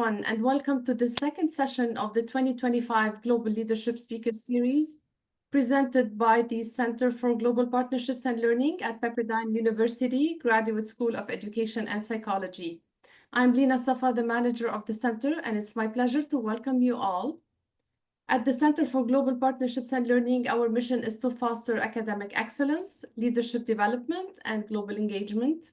everyone, and welcome to the second session of the 2025 Global Leadership Speaker Series, presented by the Center for Global Partnerships and Learning at Pepperdine University Graduate School of Education and Psychology. I'm Lina Safa, the manager of the center, and it's my pleasure to welcome you all. At the Center for Global Partnerships and Learning, our mission is to foster academic excellence, leadership development, and global engagement.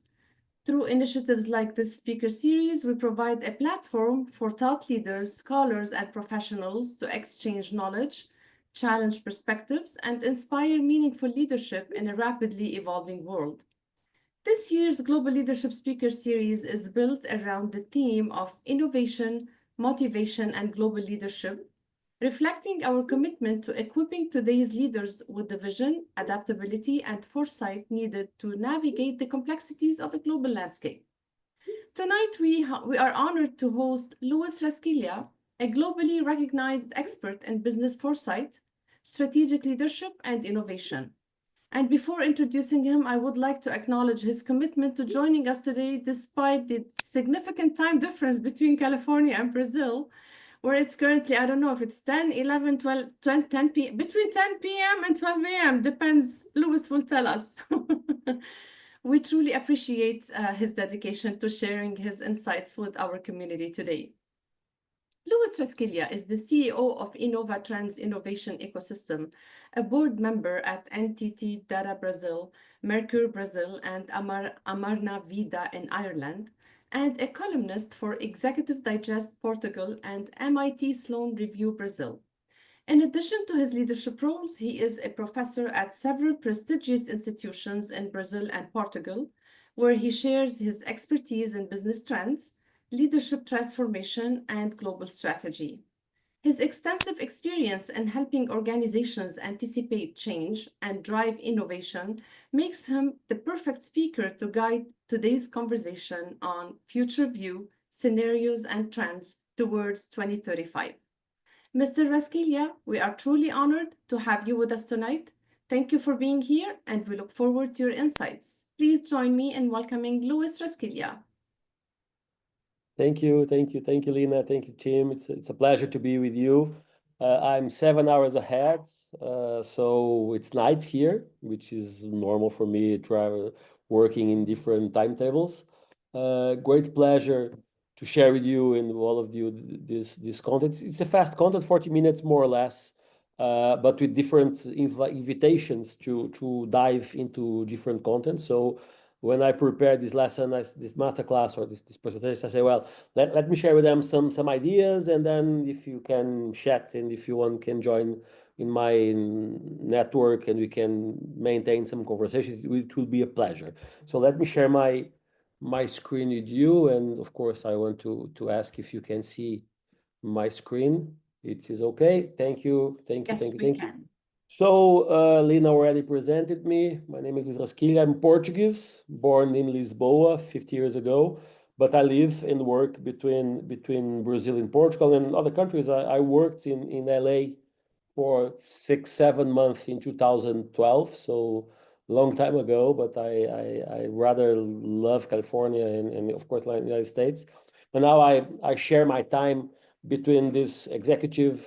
Through initiatives like this speaker series, we provide a platform for thought leaders, scholars, and professionals to exchange knowledge, challenge perspectives, and inspire meaningful leadership in a rapidly evolving world. This year's Global Leadership Speaker Series is built around the theme of innovation, motivation, and global leadership, reflecting our commitment to equipping today's leaders with the vision, adaptability, and foresight needed to navigate the complexities of a global landscape. Tonight, we are honored to host Louis Rasquilha, a globally recognized expert in business foresight, strategic leadership, and innovation. And before introducing him, I would like to acknowledge his commitment to joining us today despite the significant time difference between California and Brazil, where it's currently, I don't know if it's 10, 11, 12, 10 p.m., between 10 p.m. and 12 a.m., depends, Louis will tell us. We truly appreciate his dedication to sharing his insights with our community today. Louis Rasquilha is the CEO of InnovaTrends Innovation Ecosystem, a board member at NTT Data Brazil, Mercure Brazil, and Amarna Vida in Ireland, and a columnist for Executive Digest Portugal and MIT Sloan Review Brazil. In addition to his leadership roles, he is a professor at several prestigious institutions in Brazil and Portugal, where he shares his expertise in business trends, leadership transformation, and global strategy. His extensive experience in helping organizations anticipate change and drive innovation makes him the perfect speaker to guide today's conversation on future view, scenarios, and trends towards 2035. Mr. Rasquilha, we are truly honored to have you with us tonight. Thank you for being here, and we look forward to your insights. Please join me in welcoming Louis Rasquilha. Thank you, Lina. Thank you, Tim. It's a pleasure to be with you. I'm 7 hours ahead, so it's night here, which is normal for me, working in different timetables. Great pleasure to share with you and all of you this content. It's a fast content, 40 minutes more or less, but with different invitations to dive into different content. So when I prepare this lesson, this masterclass or this presentation, I say, well, let me share with them some ideas, and then if you can chat and if you want can join in my network and we can maintain some conversation, it will be a pleasure. So let me share my screen with you, and of course I want to ask if you can see my screen. It is okay. Thank you. Yes, we can. So Lina already presented me. My name is Luis Rasquilha. I'm Portuguese, born in Lisboa 50 years ago, but I live and work between Brazil and Portugal and other countries. I worked in LA for 6-7 months in 2012, so long time ago, but I rather love California and of course the United States. But now I share my time between this executive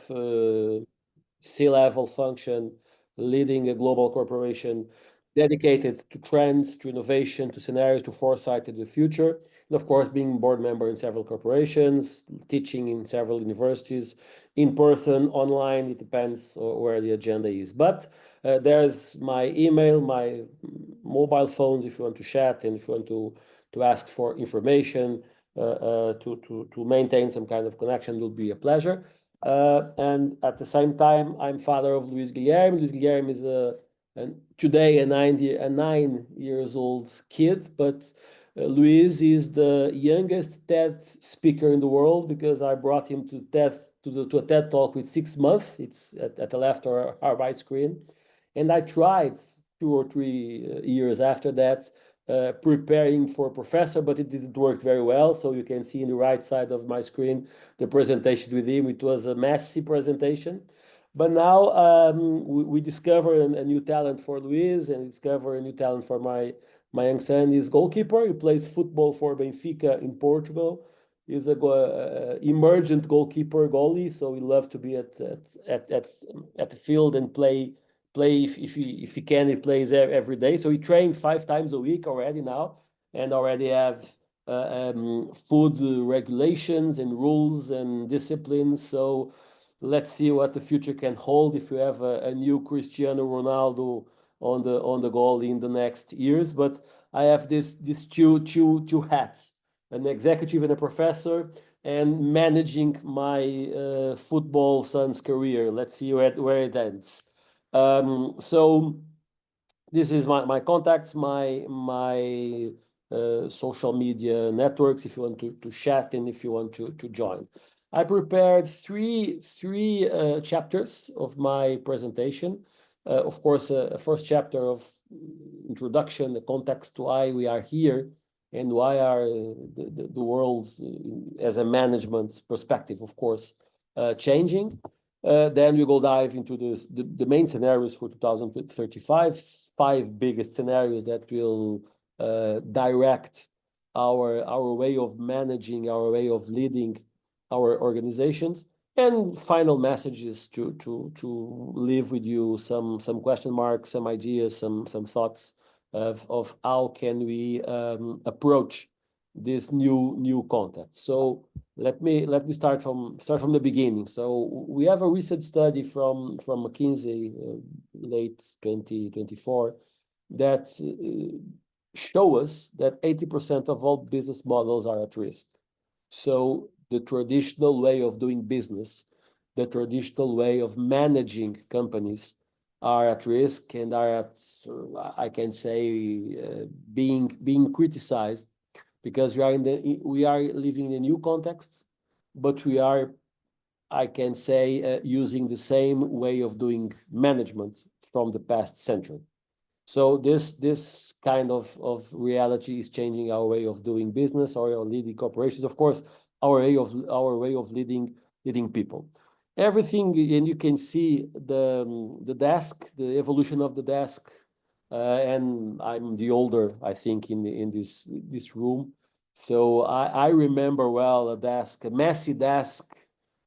C-level function, leading a global corporation dedicated to trends, to innovation, to scenarios, to foresight to the future. And of course, being board member in several corporations, teaching in several universities, in person, online, it depends where the agenda is. But there's my email, my mobile phones, if you want to chat and if you want to ask for information, to maintain some kind of connection, will be a pleasure. And at the same time, I'm father of Luis Guilherme. Luis Guilherme is today a 9 years old kid, but Luis is the youngest TED speaker in the world because I brought him to a TED talk with 6 months. It's at the left or our right screen, and I tried 2 or 3 years after that preparing for professor, but it didn't work very well. So you can see in the right side of my screen the presentation with him. It was a messy presentation, but now we discover a new talent for Luis and discover a new talent for my young son. He's goalkeeper. He plays football for Benfica in Portugal. is a emergent goalie, so he loves to be at the field and play. If he can, he plays every day. So he trained 5 times a week already now, and already have food regulations and rules and disciplines. So let's see what the future can hold if you have a new Cristiano Ronaldo on the goal in the next years. But I have these two hats, an executive and a professor, and managing my football son's career. Let's see where it ends. So this is my contacts, my social media networks if you want to chat and if you want to join. I prepared three chapters of my presentation. Of course, a first chapter of introduction, the context, why we are here, and why are the world as a management perspective, of course, changing. Then we go dive into the main scenarios for 2035, 5 biggest scenarios that will direct our way of managing, our way of leading our organizations. And final messages to leave with you some question marks, some ideas, some thoughts of how can we approach this new context. So let me start from the beginning. So we have a recent study from McKinsey, late 2024, that show us that 80% of all business models are at risk. So the traditional way of doing business, the traditional way of managing companies are at risk and are at, I can say, being criticized, because we are living in a new context, but we are, I can say, using the same way of doing management from the past century. So this kind of reality is changing our way of doing business, our way of leading corporations, of course, our way of leading people. Everything, and you can see the desk, the evolution of the desk, and I'm the older, I think, in this room. So I remember well a messy desk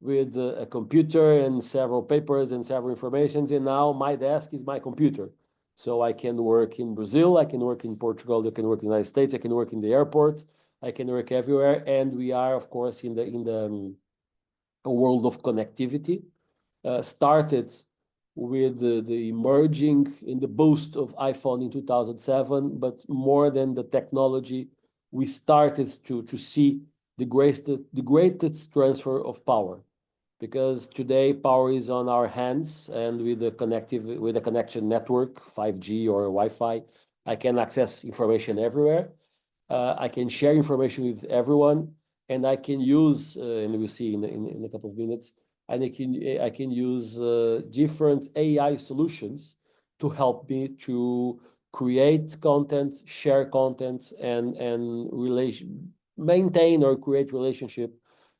with a computer and several papers and several informations, and now my desk is my computer. So I can work in Brazil, I can work in Portugal, I can work in the United States, I can work in the airport, I can work everywhere. And we are, of course, in the a world of connectivity. Started with the emerging in the boost of iPhone in 2007, but more than the technology, we started to see the greatest transfer of power, because today power is on our hands, and with the connection network, 5G or Wi-Fi, I can access information everywhere. I can share information with everyone, and I can use, and we'll see in a couple of minutes, and I can use different AI solutions to help me to create content, share content, and maintain or create relationship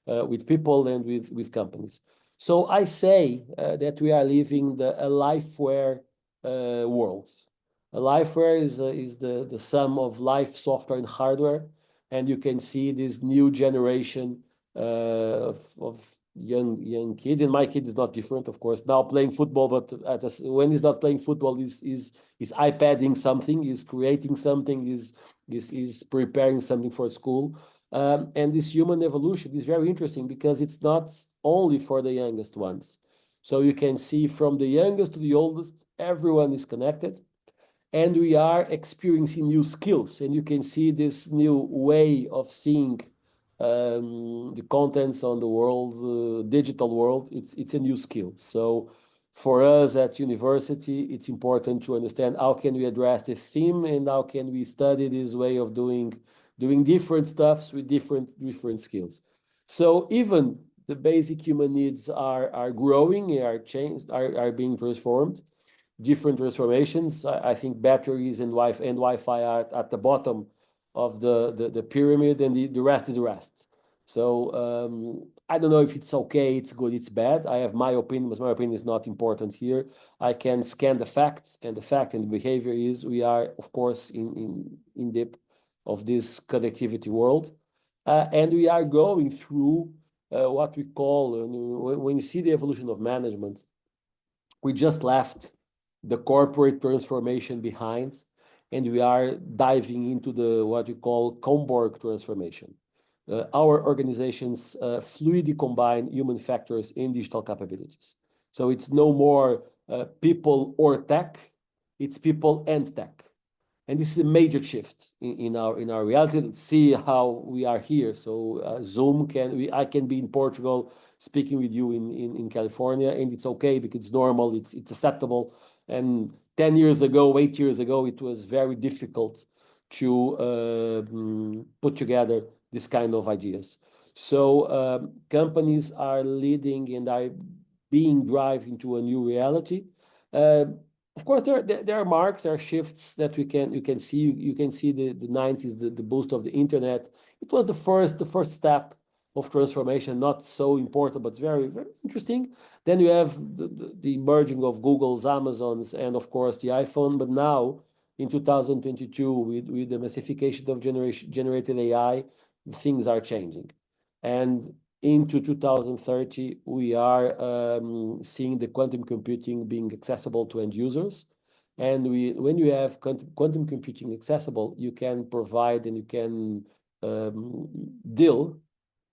with people and with companies. So I say that we are living a lifeware world. A lifeware is the sum of life, software, and hardware, and you can see this new generation of young kids, and my kid is not different, of course, now playing football, but when he's not playing football, is iPadding something, is creating something, is preparing something for school. And this human evolution is very interesting, because it's not only for the youngest ones. So you can see from the youngest to the oldest, everyone is connected, and we are experiencing new skills. And you can see this new way of seeing the contents on the world, digital world. It's a new skill. So for us at university, it's important to understand how can we address the theme, and how can we study this way of doing different stuffs with different skills. So even the basic human needs are growing, are being transformed, different transformations. I think batteries and Wi-Fi are at the bottom of the pyramid, and the rest is the rest. So I don't know if it's okay, it's good, it's bad. I have my opinion, but my opinion is not important here. I can scan the facts, and the fact and the behavior is we are, of course, in depth of this connectivity world. And we are going through what we call, when you see the evolution of management, we just left the corporate transformation behind, and we are diving into the what we call Comborg transformation. Our organizations fluidly combine human factors in digital capabilities. So it's no more people or tech, it's people and tech. And this is a major shift in our reality. Let's see how we are here. So Zoom I can be in Portugal speaking with you in California, and it's okay because it's normal, it's acceptable. And 10 years ago, 8 years ago, it was very difficult to put together this kind of ideas. So companies are leading and are being driven into a new reality. Of course, there are marks, there are shifts that you can see. You can see the 90s, the boost of the internet. It was the first step of transformation, not so important, but very, very interesting. Then you have the merging of Google's, Amazon's, and of course the iPhone. But now in 2022, with the massification of generated AI, things are changing. And into 2030, we are seeing the quantum computing being accessible to end users. And when you have quantum computing accessible, you can provide and you can deal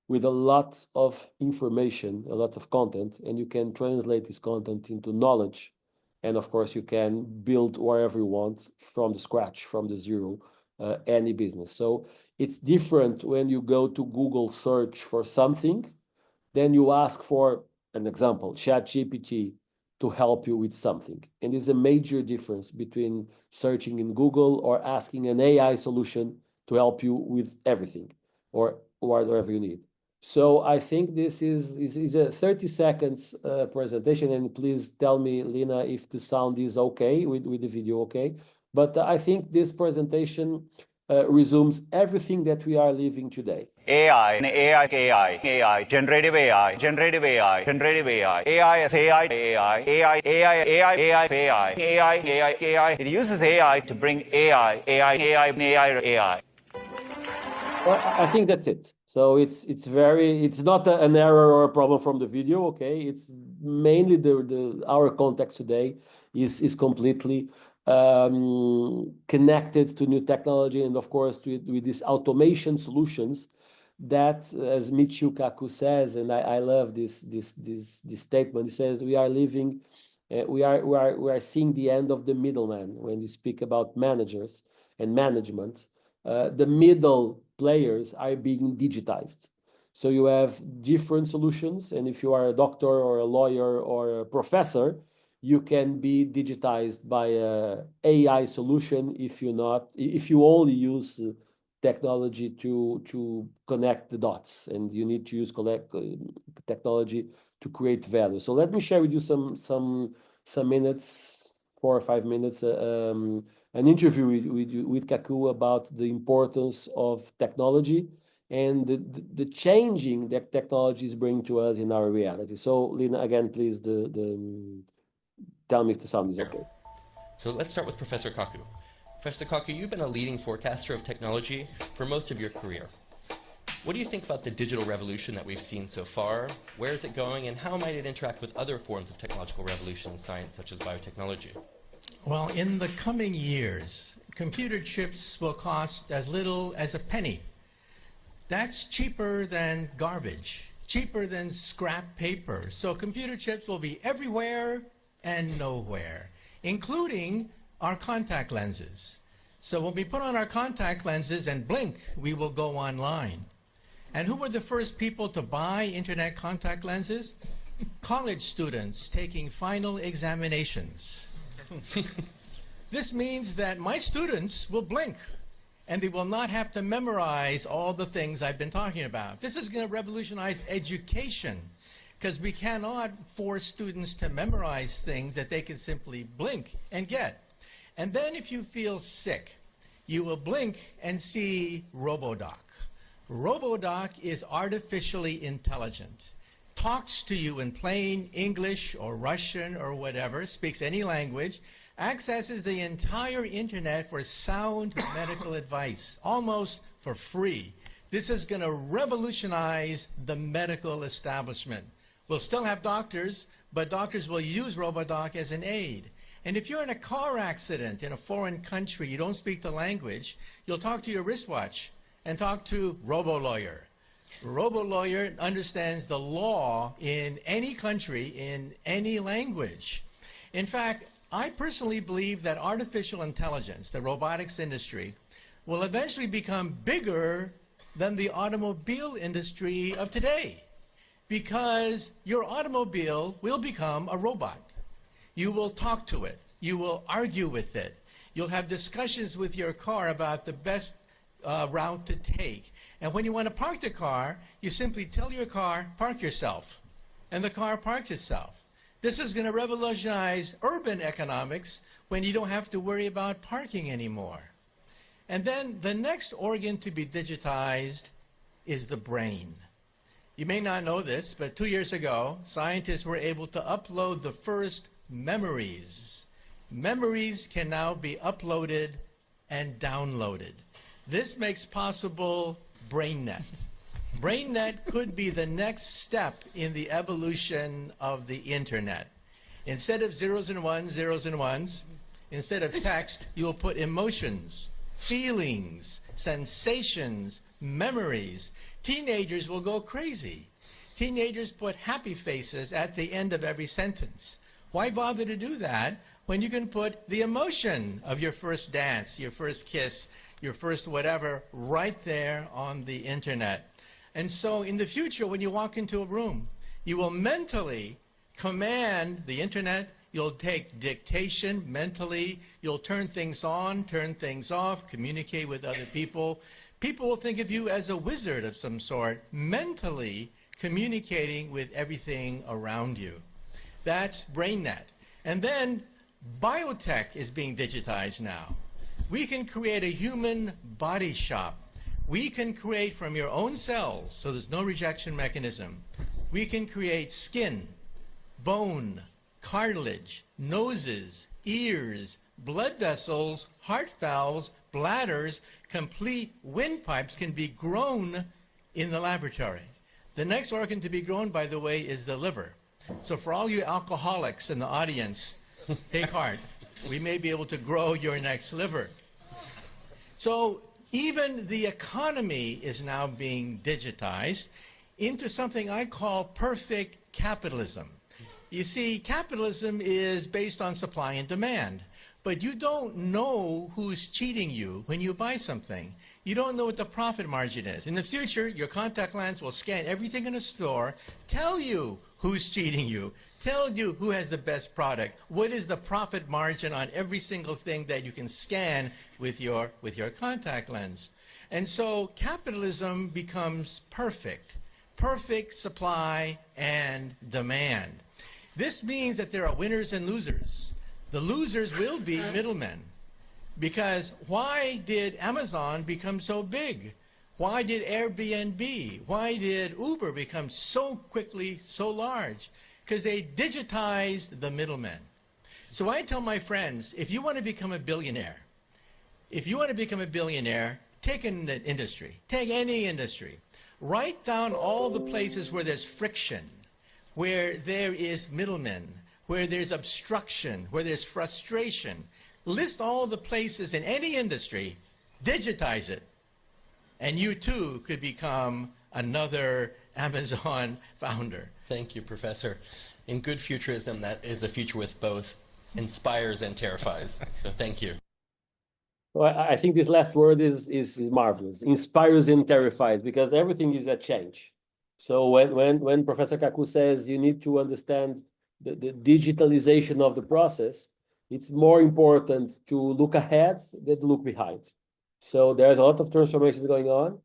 with a lot of information, a lot of content, and you can translate this content into knowledge. And of course, you can build wherever you want from the scratch, from the zero, any business. So it's different when you go to Google search for something, then you ask for an example, ChatGPT, to help you with something. And there's a major difference between searching in Google or asking an AI solution to help you with everything or whatever you need. So I think this is a 30 seconds presentation, and please tell me, Lina, if the sound is okay with the video, okay? But I think this presentation resumes everything that we are living today. AI, generative AI, generative AI, generative AI, AI as AI, AI. It uses AI to bring AI. Well, I think that's it. So it's not an error or a problem from the video, okay? It's mainly our context today is completely connected to new technology, and of course with these automation solutions that, as Michio Kaku says, and I love this statement. He says we are seeing the end of the middleman when you speak about managers and management. The middle players are being digitized. So you have different solutions, and if you are a doctor or a lawyer or a professor, you can be digitized by a AI solution if you only use technology to connect the dots, and you need to use technology to create value. So let me share with you some minutes, 4 or 5 minutes, an interview with Kaku about the importance of technology and the changing that technologies bring to us in our reality. So Lina, again, please, tell me if the sound is okay. So let's start with Professor Kaku. Professor Kaku, you've been a leading forecaster of technology for most of your career. What do you think about the digital revolution that we've seen so far? Where is it going, and how might it interact with other forms of technological revolution in science, such as biotechnology? Well, in the coming years, computer chips will cost as little as a penny. That's cheaper than garbage, cheaper than scrap paper. So computer chips will be everywhere and nowhere, including our contact lenses. So when we put on our contact lenses and blink, we will go online. And who were the first people to buy internet contact lenses? College students taking final examinations. This means that my students will blink, and they will not have to memorize all the things I've been talking about. This is going to revolutionize education, because we cannot force students to memorize things that they can simply blink and get. And then if you feel sick, you will blink and see RoboDoc. RoboDoc is artificially intelligent, talks to you in plain English or Russian or whatever, speaks any language, accesses the entire internet for sound medical advice, almost for free. This is going to revolutionize the medical establishment. We'll still have doctors, but doctors will use RoboDoc as an aid. And if you're in a car accident in a foreign country, you don't speak the language, you'll talk to your wristwatch and talk to RoboLawyer. RoboLawyer understands the law in any country, in any language. In fact, I personally believe that artificial intelligence, the robotics industry, will eventually become bigger than the automobile industry of today, because your automobile will become a robot. You will talk to it. You will argue with it. You'll have discussions with your car about the best route to take. And when you want to park the car, you simply tell your car, park yourself. And the car parks itself. This is going to revolutionize urban economics when you don't have to worry about parking anymore. And then the next organ to be digitized is the brain. You may not know this, but 2 years ago, scientists were able to upload the first memories. Memories can now be uploaded and downloaded. This makes possible BrainNet. BrainNet could be the next step in the evolution of the internet. Instead of zeros and ones, instead of text, you'll put emotions, feelings, sensations, memories. Teenagers will go crazy. Teenagers put happy faces at the end of every sentence. Why bother to do that when you can put the emotion of your first dance, your first kiss, your first whatever right there on the internet? And so in the future, when you walk into a room, you will mentally command the internet. You'll take dictation mentally. You'll turn things on, turn things off, communicate with other people. People will think of you as a wizard of some sort, mentally communicating with everything around you. That's BrainNet. And then biotech is being digitized now. We can create a human body shop. We can create from your own cells, so there's no rejection mechanism. We can create skin, bone, cartilage, noses, ears, blood vessels, heart valves, bladders. Complete windpipes can be grown in the laboratory. The next organ to be grown, by the way, is the liver. So for all you alcoholics in the audience, take heart. We may be able to grow your next liver. So even the economy is now being digitized into something I call perfect capitalism. You see, capitalism is based on supply and demand. But you don't know who's cheating you when you buy something. You don't know what the profit margin is. In the future, your contact lens will scan everything in a store, tell you who's cheating you, tell you who has the best product, what is the profit margin on every single thing that you can scan with your contact lens. And so capitalism becomes perfect. Perfect supply and demand. This means that there are winners and losers. The losers will be middlemen. Because why did Amazon become so big? Why did Airbnb, why did Uber become so quickly so large? Because they digitized the middlemen. So I tell my friends, if you want to become a billionaire, take an industry, take any industry. Write down all the places where there's friction, where there is middlemen, where there's obstruction, where there's frustration. List all the places in any industry, digitize it, and you too could become another Amazon founder. Thank you, Professor. In good futurism, that is a future with both inspires and terrifies. So thank you. Well, I think this last word is marvelous. Inspires and terrifies, because everything is a change. So when Professor Kaku says you need to understand the digitalization of the process, it's more important to look ahead than look behind. So there's a lot of transformations going on.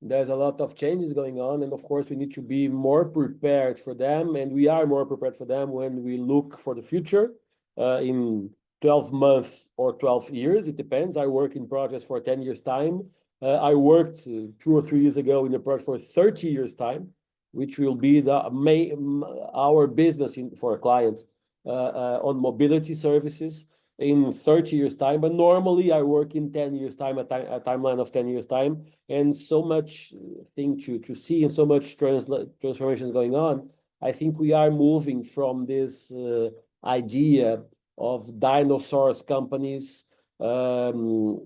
There's a lot of changes going on. And of course, we need to be more prepared for them. And we are more prepared for them when we look for the future in 12 months or 12 years. It depends. I work in projects for 10 years' time. I worked 2 or 3 years ago in a project for 30 years' time, which will be our business for clients on mobility services. in 30 years time, but normally I work in 10 years time, a timeline of 10 years time, and so much thing to see and so much transformations going on. I think we are moving from this idea of dinosaurs companies, strong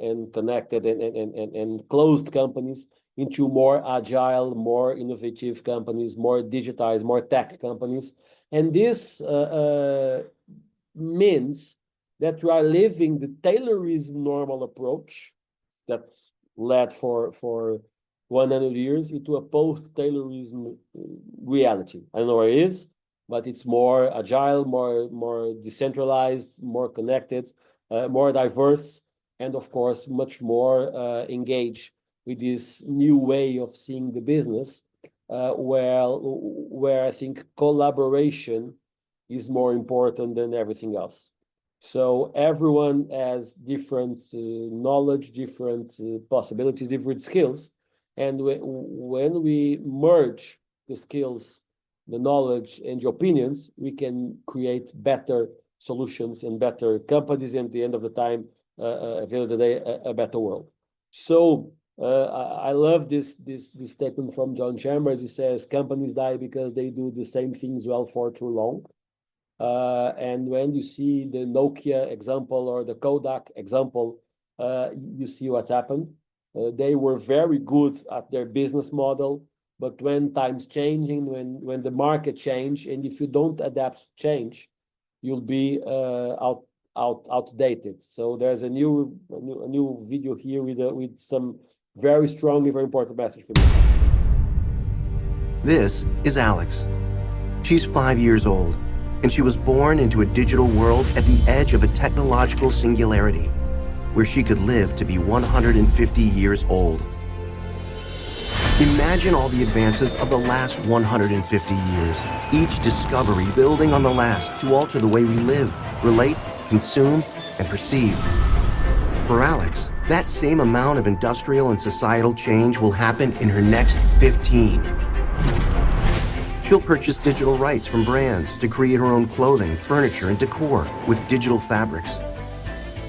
and connected and closed companies, into more agile, more innovative companies, more digitized, more tech companies. And this means that you are living the Taylorism normal approach that's led for 100 years into a post-Taylorism reality. I don't know where it is, but it's more agile, more decentralized, more connected, more diverse, and of course, much more engaged with this new way of seeing the business, where I think collaboration is more important than everything else. So everyone has different knowledge, different possibilities, different skills. And when we merge the skills, the knowledge, and the opinions, we can create better solutions and better companies, and at the end of the time, at the end of the day, a better world. So I love this statement from John Chambers. He says, companies die because they do the same things well for too long. And when you see the Nokia example or the Kodak example, you see what happened. They were very good at their business model, but when times changing, when the market change, and if you don't adapt to change, you'll be outdated. So there's a new video here with some very strong and very important message for me. This is Alex. She's 5 years old, and she was born into a digital world at the edge of a technological singularity, where she could live to be 150 years old. Imagine all the advances of the last 150 years, each discovery building on the last to alter the way we live, relate, consume, and perceive. For Alex, that same amount of industrial and societal change will happen in her next 15. She'll purchase digital rights from brands to create her own clothing, furniture, and decor with digital fabrics.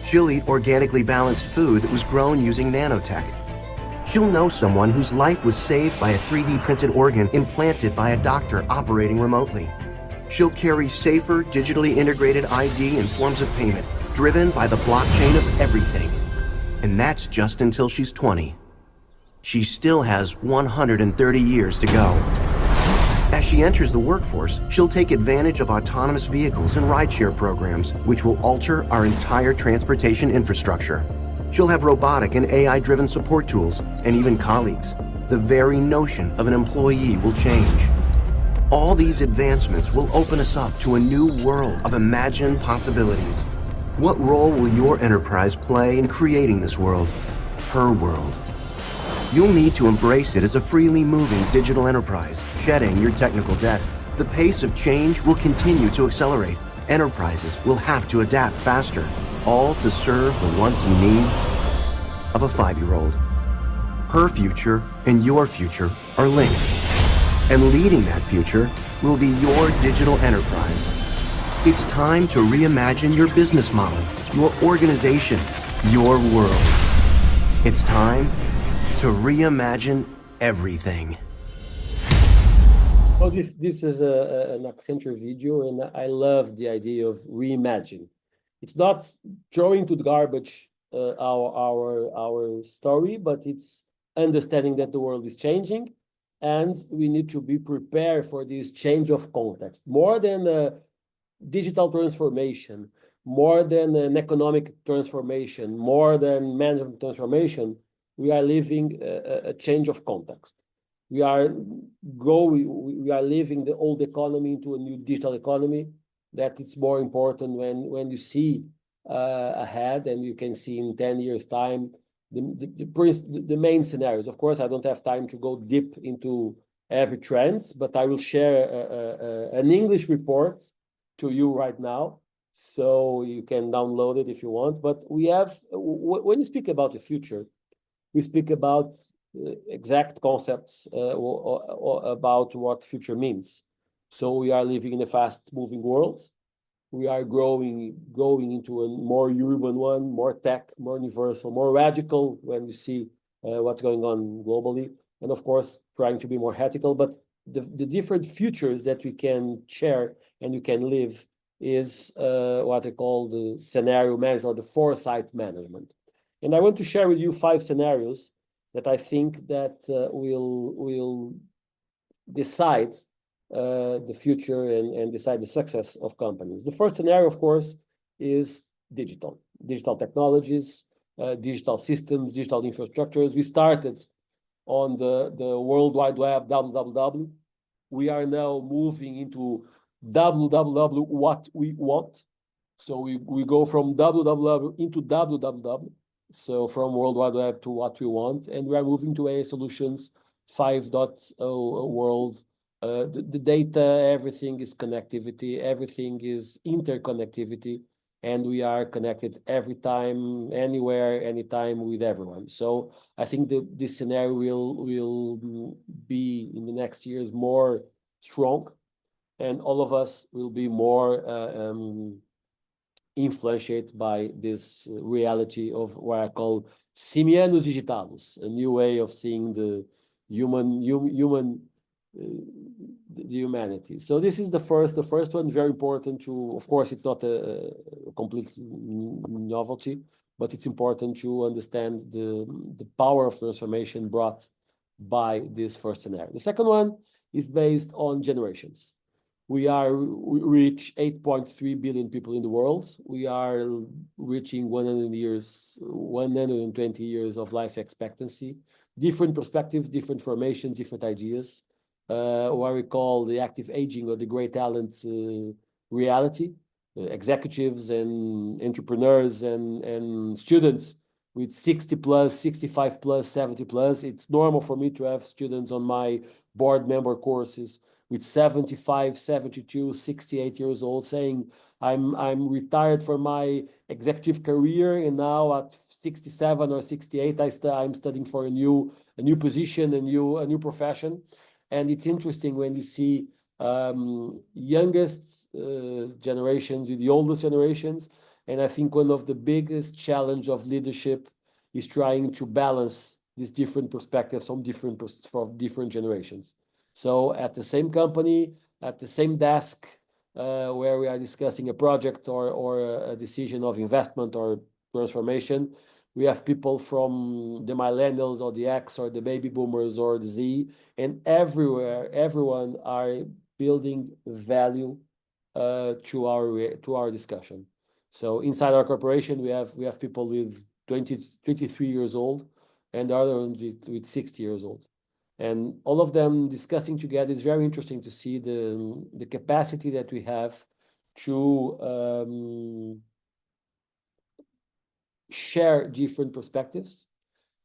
She'll eat organically balanced food that was grown using nanotech. She'll know someone whose life was saved by a 3D printed organ implanted by a doctor operating remotely. She'll carry safer, digitally integrated ID and forms of payment, driven by the blockchain of everything. And that's just until she's 20. She still has 130 years to go. As she enters the workforce, she'll take advantage of autonomous vehicles and rideshare programs, which will alter our entire transportation infrastructure. She'll have robotic and AI-driven support tools, and even colleagues. The very notion of an employee will change. All these advancements will open us up to a new world of imagined possibilities. What role will your enterprise play in creating this world? Her world. You'll need to embrace it as a freely moving digital enterprise, shedding your technical debt. The pace of change will continue to accelerate. Enterprises will have to adapt faster, all to serve the wants and needs of a 5-year-old. Her future and your future are linked. And leading that future will be your digital enterprise. It's time to reimagine your business model, your organization, your world. It's time to reimagine everything. Well, this is an Accenture video, and I love the idea of reimagine. It's not throwing to the garbage our story, but it's understanding that the world is changing, and we need to be prepared for this change of context. More than a digital transformation, more than an economic transformation, more than management transformation, we are living a change of context. We are living the old economy into a new digital economy. That it's more important when you see ahead, and you can see in 10 years time the main scenarios. Of course, I don't have time to go deep into every trends, but I will share an English report to you right now, so you can download it if you want. But we have, when you speak about the future, we speak about exact concepts about what future means. So we are living in a fast-moving world. we are going into a more urban one, more tech, more universal, more radical when we see what's going on globally, and of course trying to be more ethical. But the different futures that we can share and you can live is what I call the scenario management or the foresight management. And I want to share with you 5 scenarios that I think that will decide the future and decide the success of companies. The first scenario, of course, is digital technologies, digital systems, digital infrastructures. We started on the World Wide Web, www. We are now moving into www, what we want. So we go from www into www. So from World Wide Web to what we want, and we are moving to AI solutions 5.0 world. The data, everything is connectivity, everything is interconnectivity, and we are connected every time, anywhere, anytime with everyone. So I think this scenario will be in the next years more strong, and all of us will be more influenced by this reality of what I call simianos digitalis, a new way of seeing the the humanity. So this is the first one, very important to, of course, it's not a complete novelty, but it's important to understand the power of transformation brought by this first scenario. The second one is based on generations. We reach 8.3 billion people in the world. We are reaching 120 years of life expectancy, different perspectives, different formations, different ideas, what we call the active aging or the great talent reality. Executives and entrepreneurs and students with 60 plus, 65 plus, 70 plus. It's normal for me to have students on my board member courses with 75, 72, 68 years old saying, I'm retired from my executive career, and now at 67 or 68, I'm studying for a new position, a new profession. And it's interesting when you see youngest generations with the oldest generations. And I think one of the biggest challenge of leadership is trying to balance these different perspectives from different generations. So at the same company, at the same desk, where we are discussing a project or a decision of investment or transformation, we have people from the millennials or the X or the baby boomers or the Z, and everyone are building value to our discussion. So inside our corporation, we have people with 23 years old, and the other ones with 60 years old. And all of them discussing together is very interesting to see the capacity that we have to share different perspectives.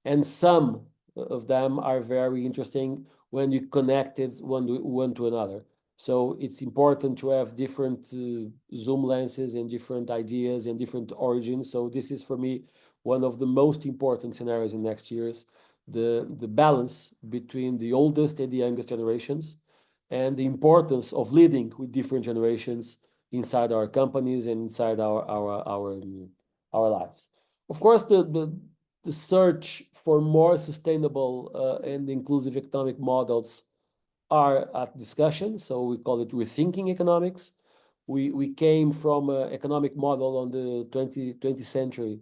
And some of them are very interesting when you connect it one to another. So it's important to have different zoom lenses and different ideas and different origins. So this is, for me, one of the most important scenarios in next years. The balance between the oldest and the youngest generations, and the importance of leading with different generations inside our companies and inside our lives. Of course, the search for more sustainable and inclusive economic models are at discussion. So we call it rethinking economics. We came from an economic model on the 20th century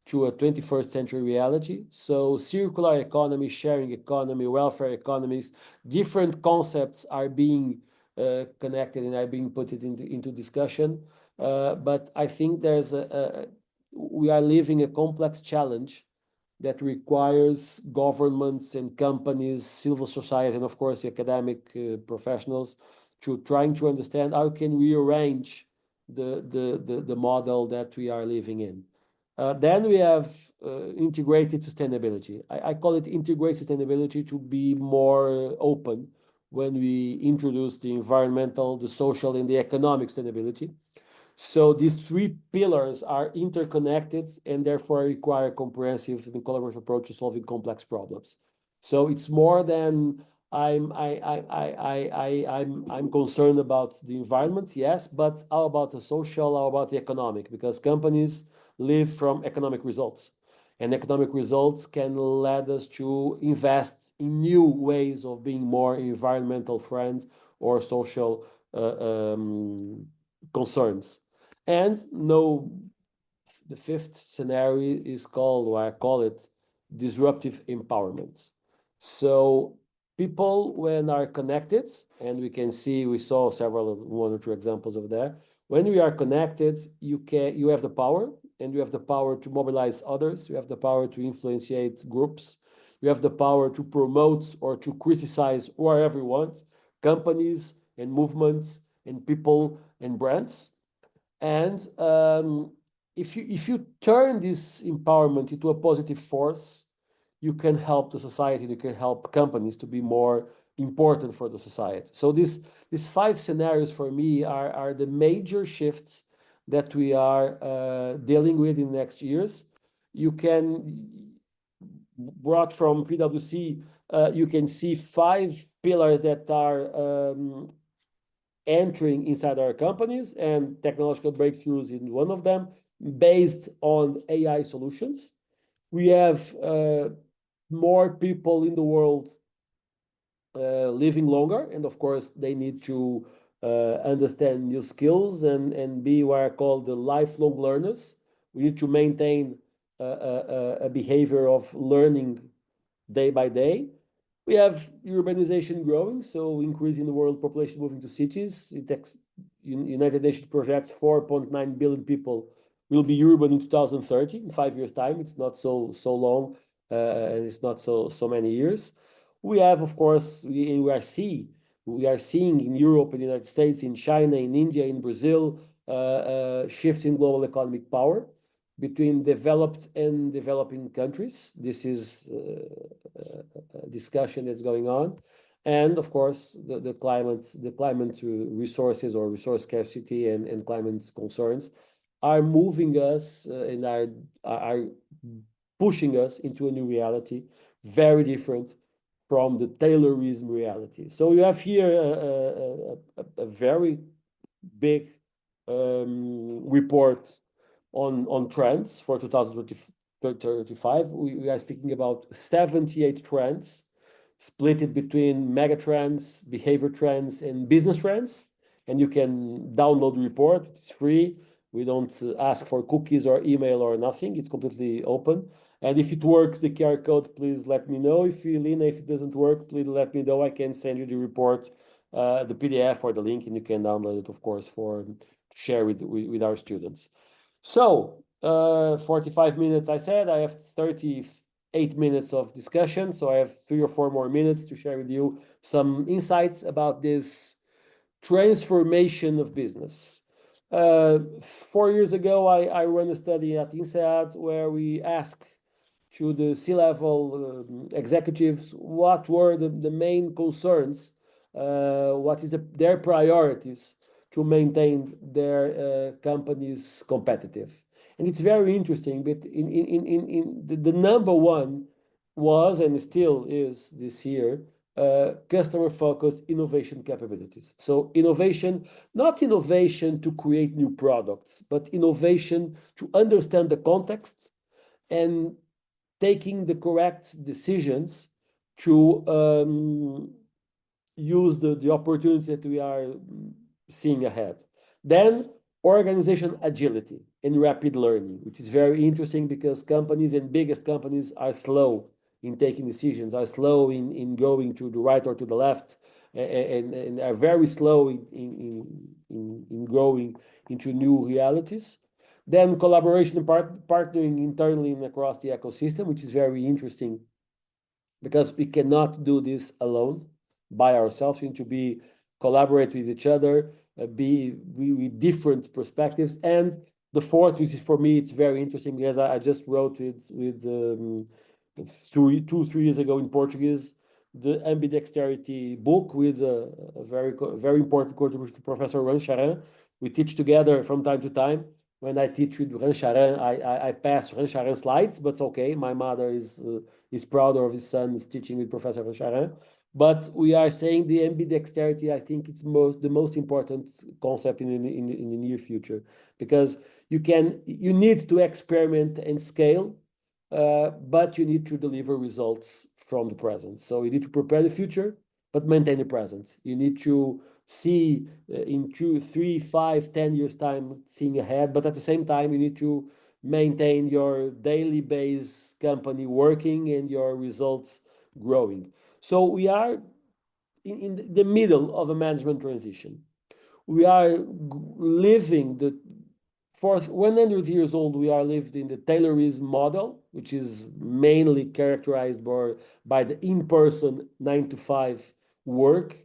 to a 21st century reality. So circular economy, sharing economy, welfare economies, different concepts are being connected and are being put into discussion. But I think we are living a complex challenge that requires governments and companies, civil society, and of course academic professionals to trying to understand how can we arrange the model that we are living in. Then we have integrated sustainability. I call it integrated sustainability to be more open when we introduce the environmental, the social, and the economic sustainability. So these 3 pillars are interconnected and therefore require a comprehensive and collaborative approach to solving complex problems. So it's more than I'm concerned about the environment, yes, but how about the social, how about the economic? Because companies live from economic results, and economic results can lead us to invest in new ways of being more environmental friends or social concerns. And no, the fifth scenario is called, or I call it, disruptive empowerment. So people, when are connected, and we saw several, one or two examples of that. When we are connected, you have the power, and you have the power to mobilize others. You have the power to influence groups. You have the power to promote or to criticize wherever you want, companies and movements and people and brands. And if you turn this empowerment into a positive force, you can help the society, you can help companies to be more important for the society. So these five scenarios for me are the major shifts that we are dealing with in the next years. You can, brought from PwC, you can see five pillars that are entering inside our companies, and technological breakthroughs in one of them based on AI solutions. We have more people in the world living longer, and of course they need to understand new skills and be what I call the lifelong learners. We need to maintain a behavior of learning day by day. We have urbanization growing, so increasing the world population moving to cities. United Nations projects 4.9 billion people will be urban in 2030, in 5 years' time. It's not so long, and it's not so many years. We have, of course, we are seeing in Europe, in the United States, in China, in India, in Brazil, shifts in global economic power between developed and developing countries. This is a discussion that's going on. And of course, the climate resources or resource scarcity and climate concerns are moving us and are pushing us into a new reality, very different from the Taylorism reality. So you have here a very big report on trends for 2035. We are speaking about 78 trends, split it between mega trends, behavior trends, and business trends. And you can download the report. It's free. We don't ask for cookies or email or nothing. It's completely open. And if it works, the QR code, please let me know. If it doesn't work, please let me know. I can send you the report, the PDF or the link, and you can download it, of course, for share with our students. So 45 minutes, I said. I have 38 minutes of discussion, so I have 3 or 4 more minutes to share with you some insights about this transformation of business. 4 years ago, I ran a study at INSEAD where we asked to the C-level executives what were the main concerns, what is their priorities to maintain their companies competitive. And it's very interesting, but in the number one was and still is this year customer-focused innovation capabilities. So innovation, not innovation to create new products, but innovation to understand the context and taking the correct decisions to use the opportunities that we are seeing ahead. Then organization agility and rapid learning, which is very interesting because companies and biggest companies are slow in taking decisions, are slow in going to the right or to the left, and are very slow in growing into new realities. Then collaboration and partnering internally and across the ecosystem, which is very interesting because we cannot do this alone by ourselves. We need to collaborate with each other, be with different perspectives. And the fourth, which is for me, it's very interesting because I just wrote with 3 years ago in Portuguese, the ambidexterity book with a very important contribution to Professor Rancharan. We teach together from time to time. When I teach with Rancharan, I pass Rancharan slides, but it's okay. My mother is proud of his son's teaching with Professor Rancharan. But we are saying the ambidexterity, I think it's the most important concept in the near future, because you need to experiment and scale, but you need to deliver results from the present. So you need to prepare the future, but maintain the present. You need to see in 2, 3, 5, 10 years time, seeing ahead, but at the same time, you need to maintain your daily base company working and your results growing. So we are in the middle of a management transition. We are living for 100 years old, we are lived in the Taylorism model, which is mainly characterized by the in-person 9 to 5 work,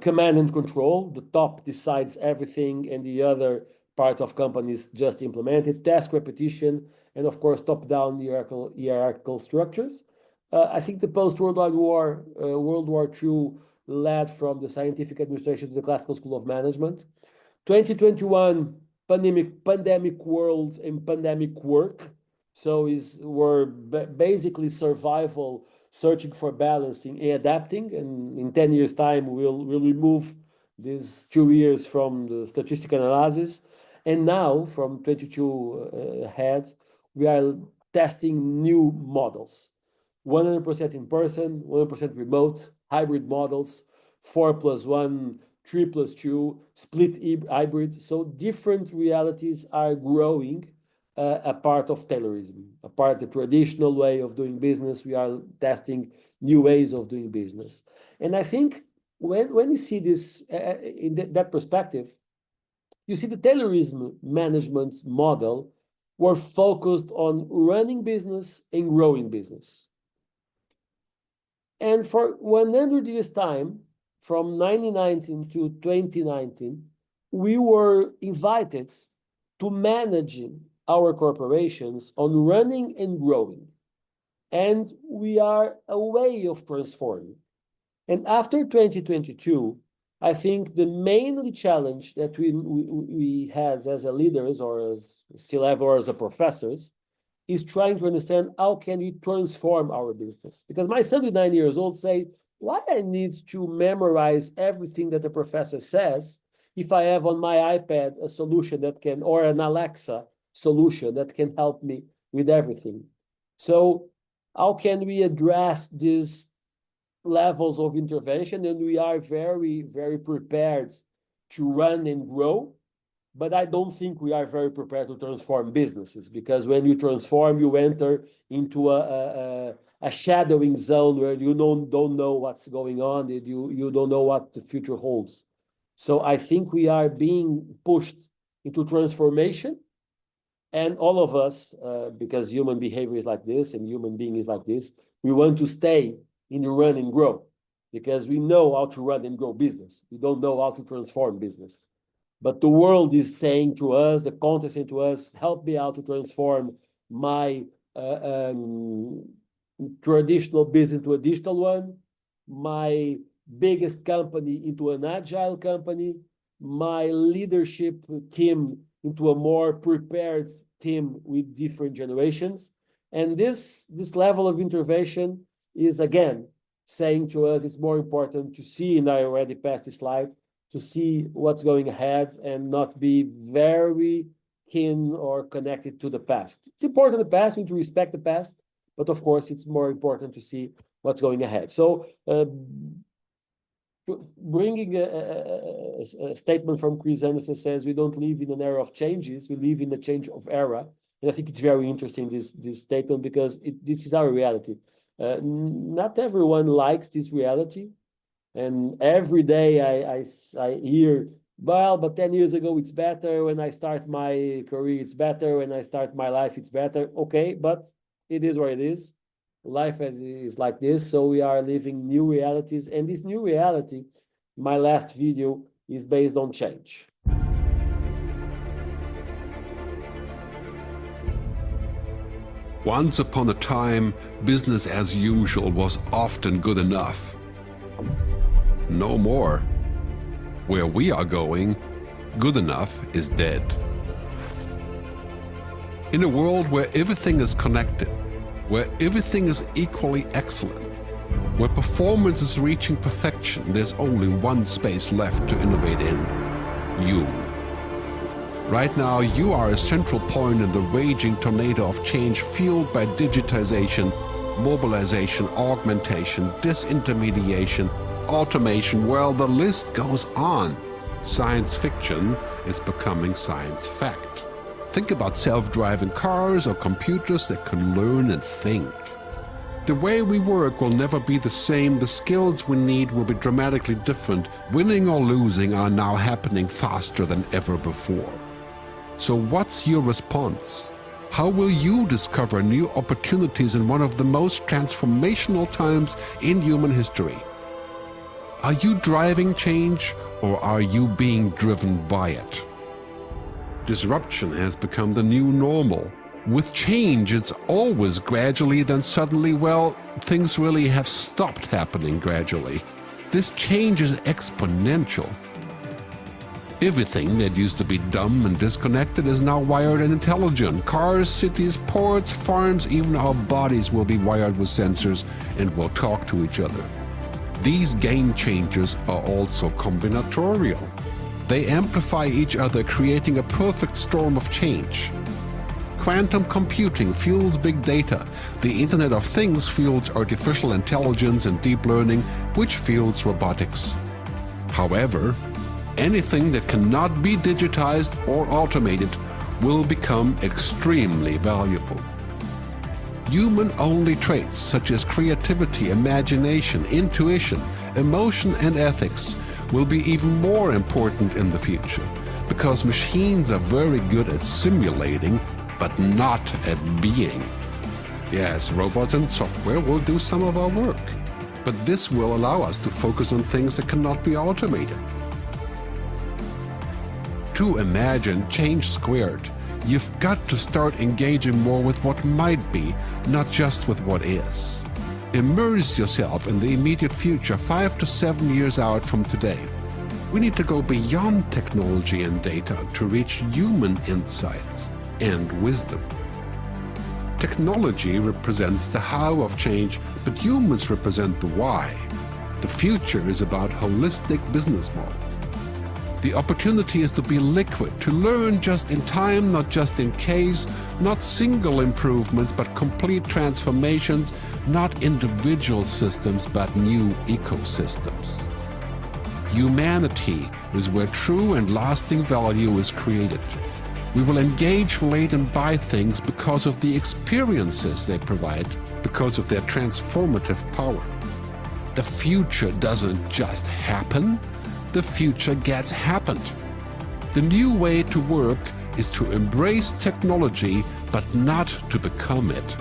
command and control. The top decides everything and the other part of companies just implement it, task repetition, and of course, top-down hierarchical structures. I think the post-World War, World War II led from the scientific administration to the classical school of management. 2021, pandemic world and pandemic work. So we're basically survival, searching for balancing and adapting. And in 10 years' time, we'll remove these 2 years from the statistical analysis. And now, from 22 ahead, we are testing new models. 100% in person, 100% remote, hybrid models, 4+1, 3+2, split hybrid. So different realities are growing, a part of Taylorism, a part of the traditional way of doing business. We are testing new ways of doing business. And I think when you see this in that perspective, you see the Taylorism management model were focused on running business and growing business. And for 100 years' time, from 1919 to 2019, we were invited to managing our corporations on running and growing. And we are a way of transforming. And after 2022, I think the mainly challenge that we have as a leaders or as C-level or as a professors is trying to understand how can we transform our business. Because my son is 9 years old say, why I need to memorize everything that the professor says if I have on my iPad a solution that can, or an Alexa solution that can help me with everything. So how can we address these levels of intervention? And we are very, very prepared to run and grow. But I don't think we are very prepared to transform businesses, because when you transform, you enter into a shadowing zone where you don't know what's going on, and you don't know what the future holds. So I think we are being pushed into transformation, and all of us, because human behavior is like this and human being is like this, we want to stay in the run and grow, because we know how to run and grow business. We don't know how to transform business. But the world is saying to us, the context saying to us, help me out to transform my traditional business into a digital one, my biggest company into an agile company, my leadership team into a more prepared team with different generations. And this level of intervention is, again, saying to us it's more important to see, and I already passed this slide, to see what's going ahead and not be very keen or connected to the past. It's important, the past, we need to respect the past, but of course it's more important to see what's going ahead. So bringing a statement from Chris Anderson says, we don't live in an era of changes, we live in a change of era. And I think it's very interesting, this statement, because this is our reality. Not everyone likes this reality. And every day I hear, well, but 10 years ago, it's better. When I start my career, it's better. When I start my life, it's better. Okay, but it is what it is. Life is like this. So we are living new realities. And this new reality, my last video, is based on change. Once upon a time, business as usual was often good enough. No more. Where we are going, good enough is dead. In a world where everything is connected, where everything is equally excellent, Where performance is reaching perfection, there's only one space left to innovate in: you. Right now, you are a central point in the raging tornado of change fueled by digitization, mobilization, augmentation, disintermediation, automation. Well, the list goes on. Science fiction is becoming science fact. Think about self-driving cars or computers that can learn and think. The way we work will never be the same. The skills we need will be dramatically different. Winning or losing are now happening faster than ever before. So what's your response? How will you discover new opportunities in one of the most transformational times in human history? Are you driving change, or are you being driven by it? Disruption has become the new normal. With change, it's always gradually, then suddenly, well, things really have stopped happening gradually. This change is exponential. Everything that used to be dumb and disconnected is now wired and intelligent. Cars, cities, ports, farms, even our bodies will be wired with sensors and will talk to each other. These game changers are also combinatorial. They amplify each other, creating a perfect storm of change. Quantum computing fuels big data. The Internet of Things fuels artificial intelligence and deep learning, which fuels robotics. However, anything that cannot be digitized or automated will become extremely valuable. Human-only traits such as creativity, imagination, intuition, emotion, and ethics will be even more important in the future, because machines are very good at simulating, but not at being. Yes, robots and software will do some of our work, but this will allow us to focus on things that cannot be automated. To imagine change squared, you've got to start engaging more with what might be, not just with what is. Immerse yourself in the immediate future, 5 to 7 years out from today. We need to go beyond technology and data to reach human insights and wisdom. Technology represents the how of change, but humans represent the why. The future is about holistic business model. The opportunity is to be liquid, to learn just in time, not just in case, not single improvements, but complete transformations, not individual systems, but new ecosystems. Humanity is where true and lasting value is created. We will engage, relate, and buy things because of the experiences they provide, because of their transformative power. The future doesn't just happen, the future gets happened. The new way to work is to embrace technology, but not to become it.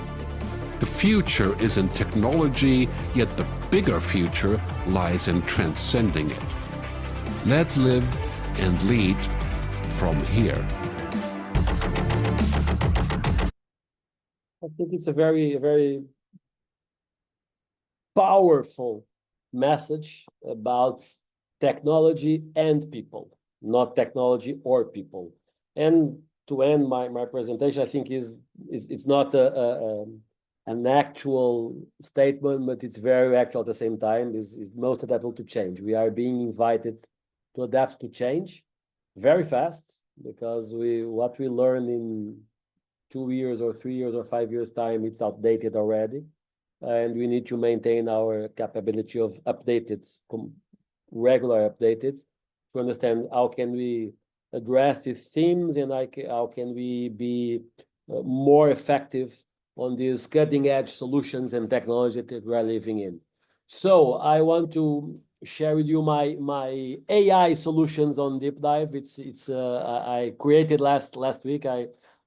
The future is in technology, yet the bigger future lies in transcending it. Let's live and lead from here. I think it's a very powerful message about technology and people, not technology or people. And to end my presentation, I think it's not an actual statement, but it's very actual at the same time. Is most adaptable to change. We are being invited to adapt to change very fast, because what we learn in 2 years or 3 years or 5 years time, it's outdated already, and we need to maintain our capability of regular updated, to understand how can we address these themes, and how can we be more effective on these cutting edge solutions and technology that we are living in. So I want to share with you my AI solutions on Deep Dive. I created last week.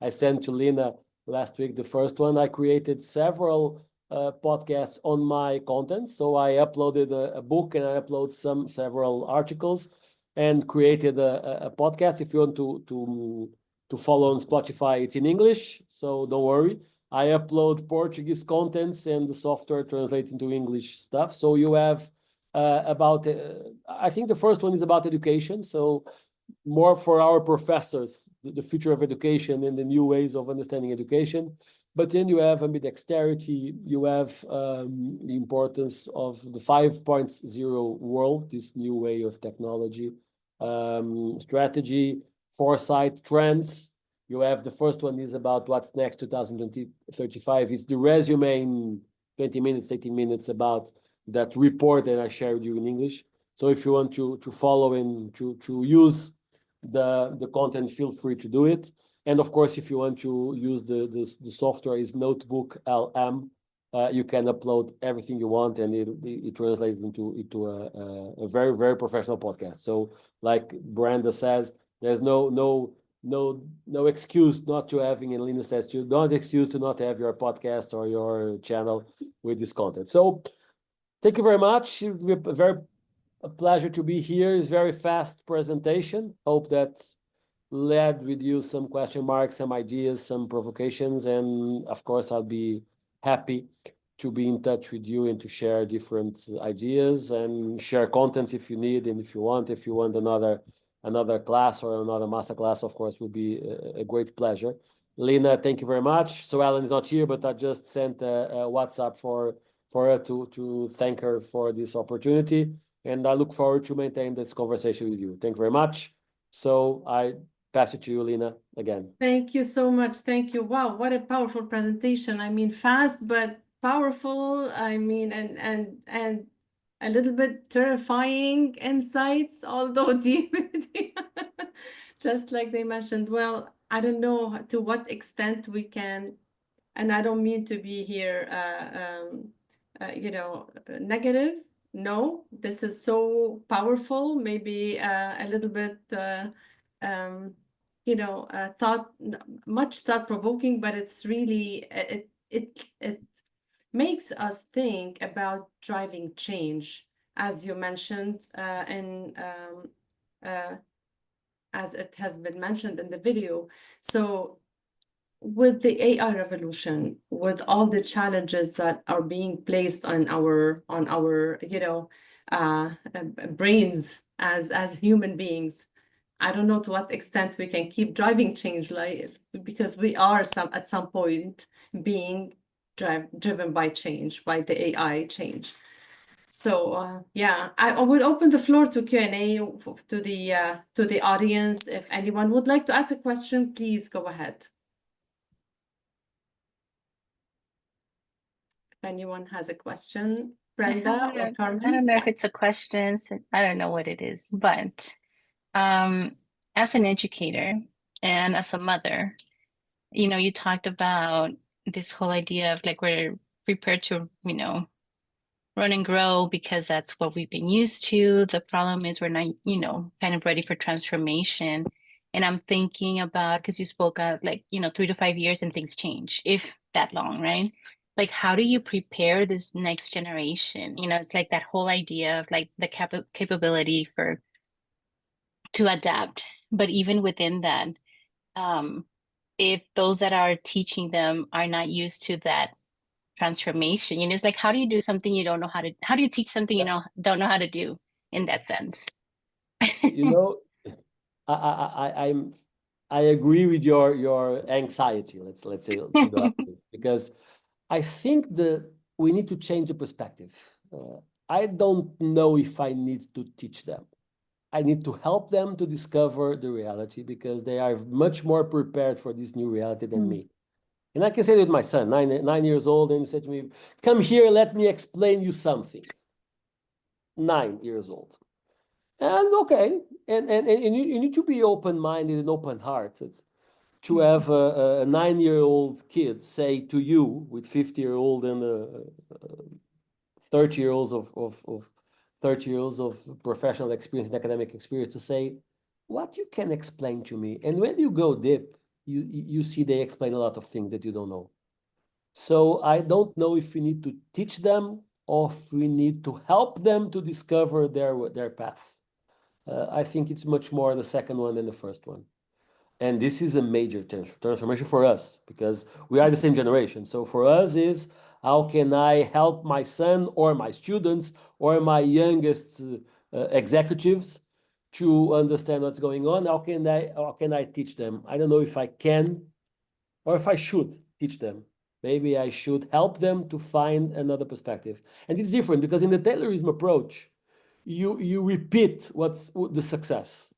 I sent to Lina last week the first one. I created several podcasts on my content. So I uploaded a book, and I uploaded several articles, and created a podcast. If you want to follow on Spotify, it's in English, so don't worry. I upload Portuguese contents, and the software translates into English stuff. So you have I think the first one is about education. So more for our professors, the future of education and the new ways of understanding education. But then you have ambidexterity, you have the importance of the 5.0 world, this new way of technology, strategy, foresight, trends. You have the first one is about what's next 2035. It's the resume in 20 minutes, 18 minutes about that report that I shared with you in English. So if you want to follow and to use the content, feel free to do it. And of course, if you want to use the software is Notebook LM, you can upload everything you want, and it translates into a very, very professional podcast. So, like Brenda says, there's no excuse not to having, and Lina says too, no excuse to not have your podcast or your channel with this content. So, thank you very much. It's a pleasure to be here. It's very fast presentation. Hope that's led with you some question marks, some ideas, some provocations, and of course, I'll be happy to be in touch with you and to share different ideas and share contents if you need and if you want. If you want another class or another master class, of course, will be a great pleasure. Lina, thank you very much. So Alan is not here, but I just sent a WhatsApp for her to thank her for this opportunity, and I look forward to maintain this conversation with you. Thank you very much. So I pass it to you, Lina, again. Thank you so much. Thank you. Wow, what a powerful presentation. I mean, fast but powerful. I mean, and a little bit terrifying insights, although deep, just like they mentioned. Well, I don't know to what extent we can, and I don't mean to be here, negative. No, this is so powerful. Maybe a little bit. Much thought-provoking, but it's really it makes us think about driving change, as you mentioned, and as it has been mentioned in the video. So with the AI revolution, with all the challenges that are being placed on our brains as human beings, I don't know to what extent we can keep driving change, because we are at some point being driven by change, by the AI change. So yeah, I will open the floor to Q&A to the audience. If anyone would like to ask a question, please go ahead. If anyone has a question, Brenda or Carmen? I don't know if it's a question, so I don't know what it is, but as an educator and as a mother, you talked about this whole idea of like we're prepared to, run and grow because that's what we've been used to. The problem is we're not, kind of ready for transformation. And I'm thinking about, because you spoke of 3 to 5 years and things change, if that long, right? Like, how do you prepare this next generation? It's like that whole idea of like the capability to adapt. But even within that, if those that are teaching them are not used to that transformation, it's like, how do you do something you don't know how do you teach something you don't know how to do in that sense? I agree with your anxiety, let's say, because I think that we need to change the perspective. I don't know if I need to teach them. I need to help them to discover the reality, because they are much more prepared for this new reality than me. And I can say that with my son, 9 years old, and he said to me, "Come here, let me explain you something." 9 years old. And okay, and you need to be open-minded and open-hearted to have a 9-year-old kid say to you with 50-year-old and 30 years of 30 years of professional experience and academic experience, to say what you can explain to me. And when you go deep, you see they explain a lot of things that you don't know. So I don't know if we need to teach them or if we need to help them to discover their path. I think it's much more the second one than the first one. And this is a major transformation for us, because we are the same generation. So for us is, how can I help my son or my students or my youngest executives to understand what's going on? How can I teach them? I don't know if I can or if I should teach them. Maybe I should help them to find another perspective. And it's different because in the Taylorism approach, you repeat what's the success.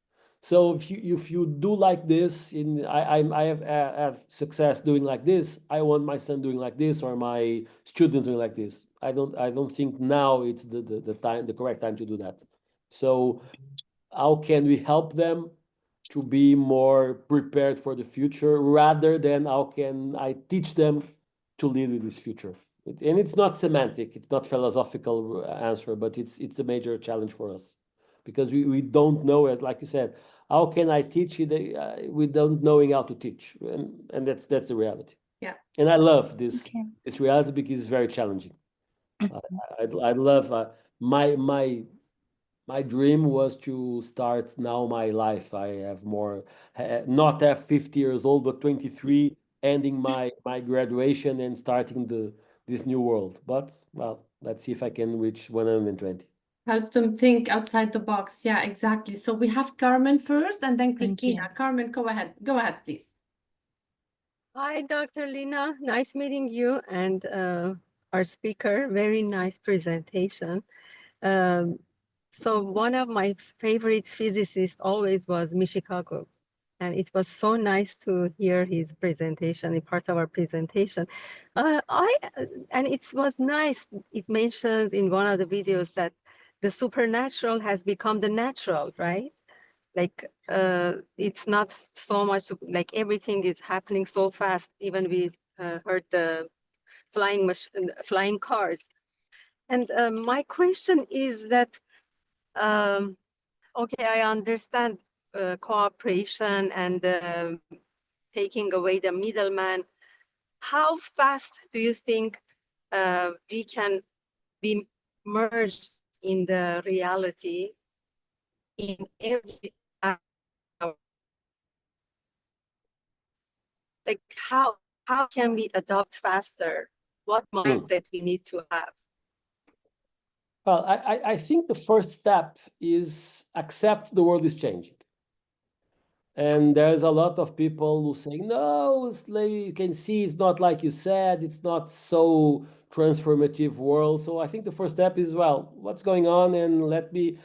So if you do like this, I have success doing like this. I want my son doing like this or my students doing like this. I don't think now it's the correct time to do that. So how can we help them to be more prepared for the future rather than how can I teach them to live with this future? And it's not semantic, it's not philosophical answer, but it's a major challenge for us because we don't know it. Like you said, how can I teach you? We don't knowing how to teach, and that's the reality. Yeah. And I love this Okay. this reality because it's very challenging. Mhm. I love my dream was to start now my life. I have more, not at 50 years old, but 23, ending my graduation and starting this new world. But well, let's see if I can reach 120. Help them think outside the box. Yeah, exactly. So we have Carmen first and then Thank Christina. you. Carmen, go ahead. Go ahead, please. Hi, Dr. Lina. Nice meeting you and our speaker. Very nice presentation. Um, so one of my favorite physicists always was Michikaku. And it was so nice to hear his presentation, a part of our presentation. And it was nice. It mentions in one of the videos that the supernatural has become the natural, right? Like it's not so much like everything is happening so fast. Even we heard the flying cars. And my question is that, okay, I understand cooperation and taking away the middleman. How fast do you think we can be merged in the reality in every like how can we adopt faster? What mindset we need to have? Well, I think the first step is accept the world is changing. And there's a lot of people who say, no, you can see it's not like you said, it's not so transformative world. So I think the first step is, well, what's going on? And let me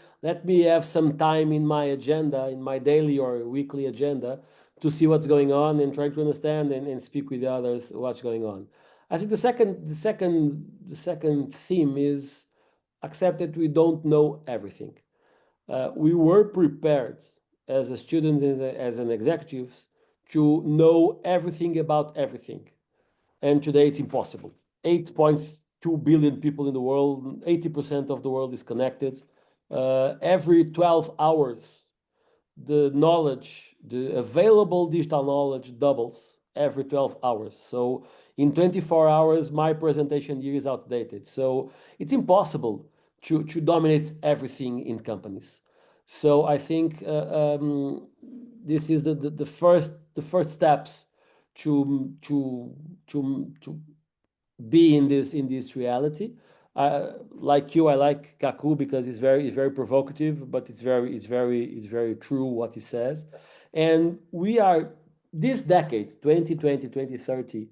have some time in my agenda, in my daily or weekly agenda, to see what's going on and try to understand and speak with the others what's going on. I think the second theme is accept that we don't know everything. We were prepared as a student, as an executives, to know everything about everything. And today it's impossible. 8.2 billion people in the world, 80% of the world is connected. Every 12 hours, the knowledge, the available digital knowledge doubles every 12 hours. So in 24 hours, my presentation here is outdated. So it's impossible to dominate everything in companies. So I think this is the first steps to be in this reality. Like you, I like Kaku because it's very provocative, but it's very true what he says. And we are this decade, 2020, 2030,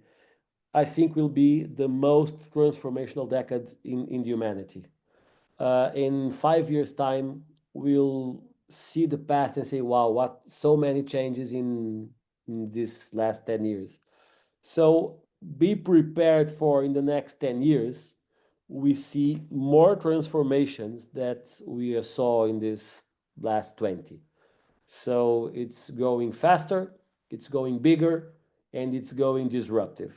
I think will be the most transformational decade in the humanity. In 5 years' time, we'll see the past and say, wow, what so many changes in this last 10 years. So be prepared for in the next 10 years, we see more transformations that we saw in this last 20. So it's going faster, it's going bigger, and it's going disruptive.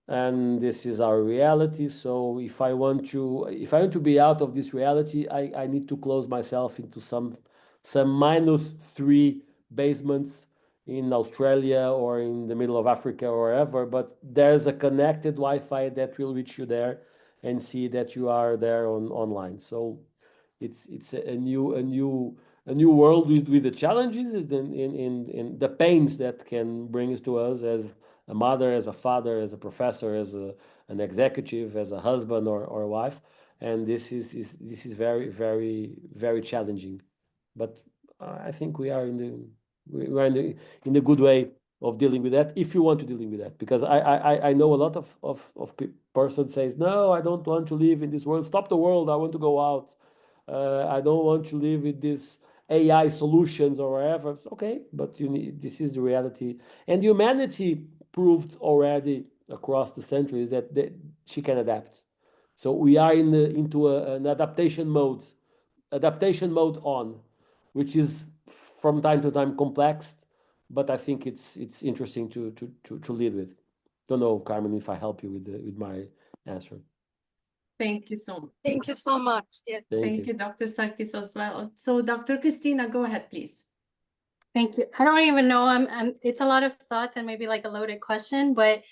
And this is our reality. So if I want to be out of this reality, I need to close myself into some -3 basements in Australia or in the middle of Africa or wherever, but there's a connected Wi-Fi that will reach you there and see that you are there online. So it's a new world with the challenges in the pains that can bring to us as a mother, as a father, as a professor, as an executive, as a husband or a wife. And this is very, very, very challenging. But I think we are in the good way of dealing with that if you want to dealing with that. Because I know a lot of person says, no, I don't want to live in this world. Stop the world. I want to go out. I don't want to live with this AI solutions or whatever. Okay, but you need, this is the reality. And humanity proved already across the centuries that she can adapt. So we are into an adaptation mode on, which is from time to time complex, but I think it's interesting to lead with. Don't know, Carmen, if I help you with my answer. Thank you so much. Thank you so much. Yes. Thank you, Dr. Sarkis, as well. So, Dr. Christina, go ahead, please. Thank you. I don't even know. It's a lot of thoughts and maybe like a loaded question, but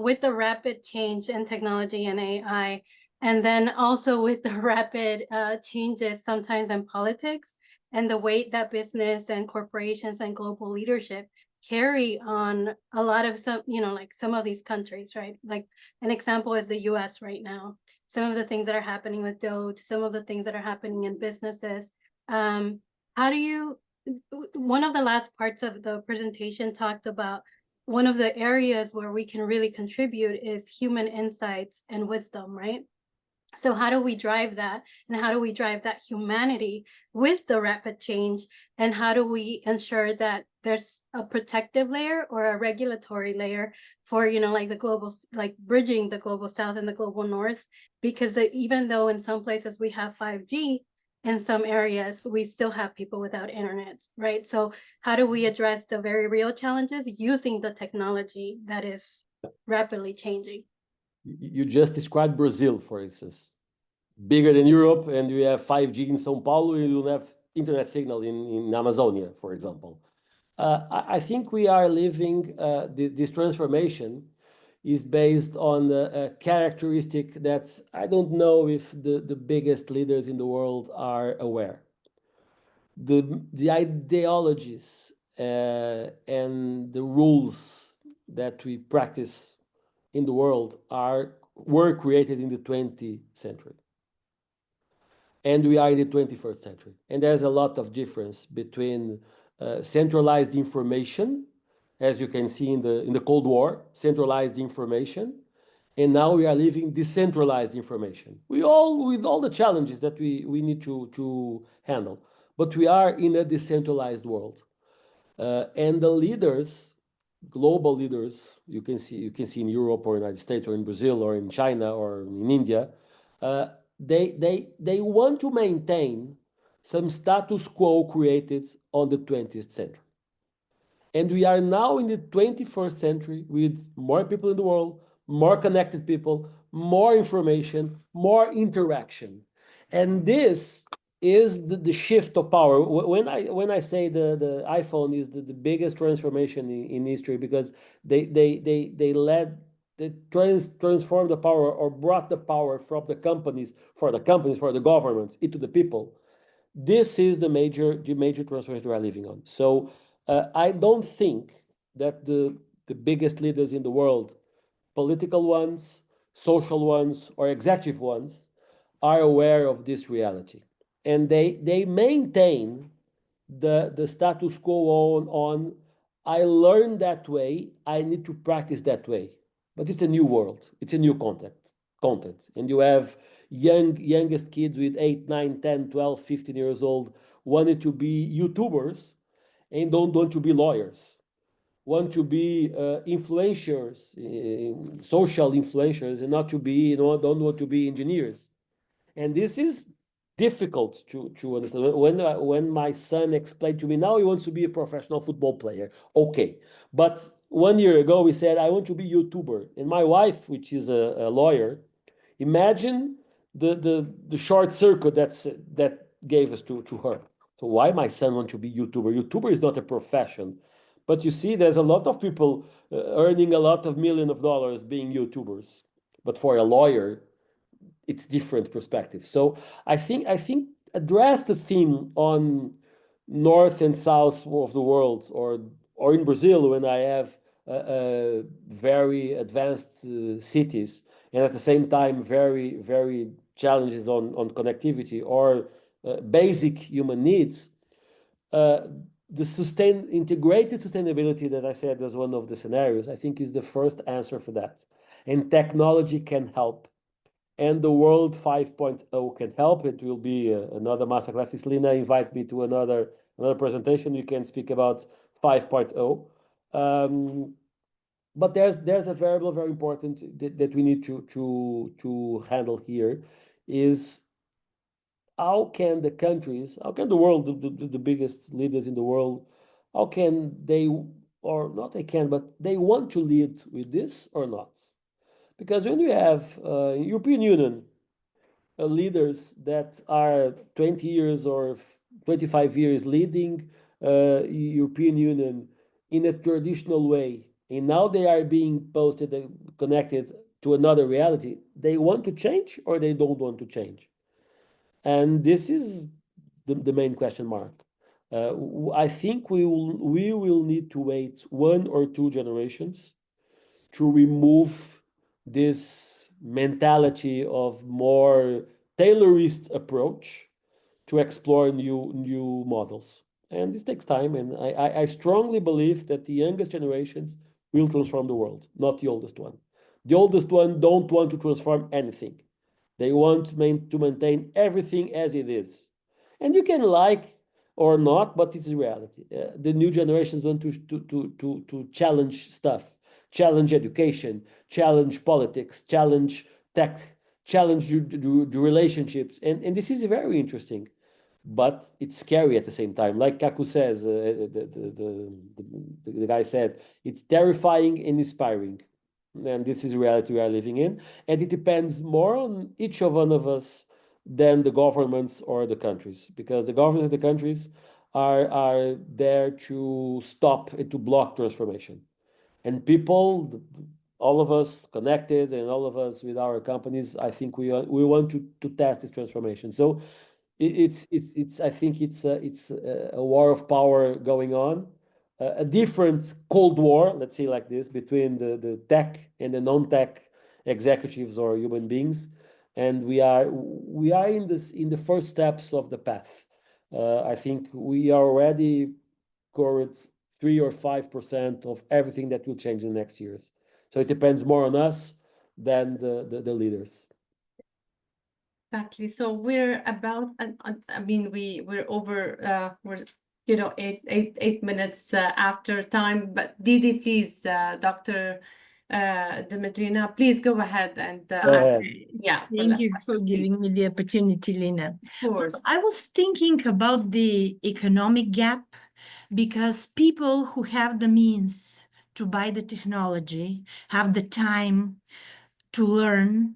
with the rapid change in technology and AI, and then also with the rapid changes sometimes in politics and the weight that business and corporations and global leadership carry on a lot of like some of these countries, right? Like an example is the US right now. Some of the things that are happening with Doge, some of the things that are happening in businesses. How do you one of the last parts of the presentation talked about one of the areas where we can really contribute is human insights and wisdom, right? So how do we drive that? And how do we drive that humanity with the rapid change? And how do we ensure that there's a protective layer or a regulatory layer for, like the global, like bridging the global south and the global north? Because even though in some places we have 5G, in some areas, we still have people without internet, right? So how do we address the very real challenges using the technology that is rapidly changing? You just described Brazil, for instance. Bigger than Europe, and we have 5G in São Paulo, you don't have internet signal in Amazonia, for example. I think we are living, this transformation is based on a characteristic that I don't know if the biggest leaders in the world are aware. The ideologies and the rules that we practice in the world were created in the 20th century. And we are in the 21st century. And there's a lot of difference between centralized information, as you can see in the Cold War, centralized information, and now we are living decentralized information. With all the challenges that we need to handle, but we are in a decentralized world. And the leaders, global leaders, you can see in Europe or United States or in Brazil or in China or in India, they want to maintain some status quo created on the 20th century. And we are now in the 21st century with more people in the world, more connected people, more information, more interaction. And this is the shift of power. When I say the iPhone is the biggest transformation in history, because they transformed the power or brought the power from the companies, for the governments, into the people. This is the major transformation we are living on. So I don't think that the biggest leaders in the world, political ones, social ones, or executive ones, are aware of this reality. And they maintain the status quo on I learned that way, I need to practice that way. But it's a new world, it's a new content. And you have youngest kids with 8, 9, 10, 12, 15 years old wanting to be YouTubers and don't want to be lawyers, want to be influencers, social influencers, and not to be, don't want to be engineers. And this is difficult to understand. When my son explained to me, now he wants to be a professional football player. Okay. But 1 year ago, he said, I want to be YouTuber. And my wife, which is a lawyer, imagine the short circuit that gave us to her. So why my son want to be YouTuber? YouTuber is not a profession. But you see, there's a lot of people earning a lot of millions of dollars being YouTubers. But for a lawyer, it's different perspective. So I think address the theme on north and south of the world, or in Brazil when I have very advanced cities, and at the same time very, very challenges on connectivity or basic human needs. integrated sustainability that I said was one of the scenarios, I think is the first answer for that. And technology can help. And the world 5.0 can help. It will be another masterclass. If Lina invite me to another presentation, we can speak about 5.0. But there's a variable very important that we need to handle here is how can the countries, how can the world, the biggest leaders in the world, how can they, or not they can, but they want to lead with this or not? Because when you have European Union leaders that are 20 years or 25 years leading European Union in a traditional way, and now they are being posted and connected to another reality, they want to change or they don't want to change? And this is the main question mark. I think we will need to wait 1 or 2 generations to remove this mentality of more tailorist approach to explore new models. And this takes time, and I strongly believe that the youngest generations will transform the world, not the oldest one. The oldest one don't want to transform anything. They want to maintain everything as it is. And you can like or not, but it is reality. The new generations want to challenge stuff, challenge education, challenge politics, challenge tech, challenge the relationships. And this is very interesting, but it's scary at the same time. Like Kaku says, the guy said, it's terrifying and inspiring. And this is the reality we are living in. And it depends more on each one of us than the governments or the countries, because the governments and the countries are there to stop and to block transformation. And people, all of us connected and all of us with our companies, I think we want to test this transformation. So it's I think it's a war of power going on, a different Cold War, let's say like this, between the tech and the non-tech executives or human beings, and we are in the first steps of the path. I think we are already covered 3 or 5% of everything that will change in the next years. So it depends more on us than the leaders. Exactly. So we're about, I mean, we're over, we're 8 minutes after time. But Didi, please, Dr. Dimitrina, please go ahead and ask. Yeah, Thank you for giving me the opportunity, Lina. Of course. I was thinking about the economic gap because people who have the means to buy the technology have the time to learn,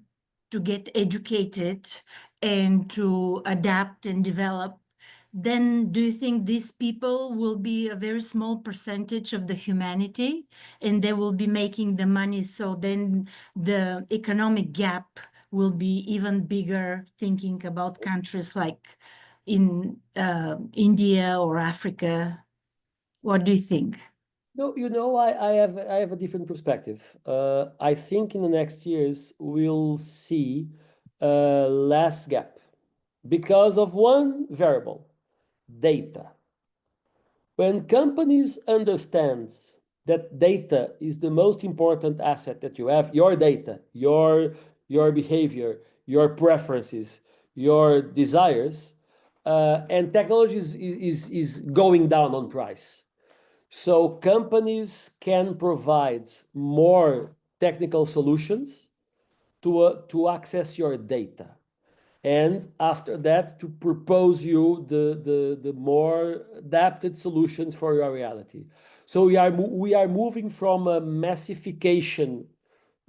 to get educated, and to adapt and develop. Then do you think these people will be a very small percentage of the humanity and they will be making the money? So then the economic gap will be even bigger, thinking about countries like in India or Africa. What do you think? No, I have a different perspective. I think in the next years we'll see less gap because of one variable: data. When companies understand that data is the most important asset that you have, your data, your behavior, your preferences, your desires, and technology is going down on price. So companies can provide more technical solutions to access your data. And after that, to propose you the more adapted solutions for your reality. So we are moving from a massification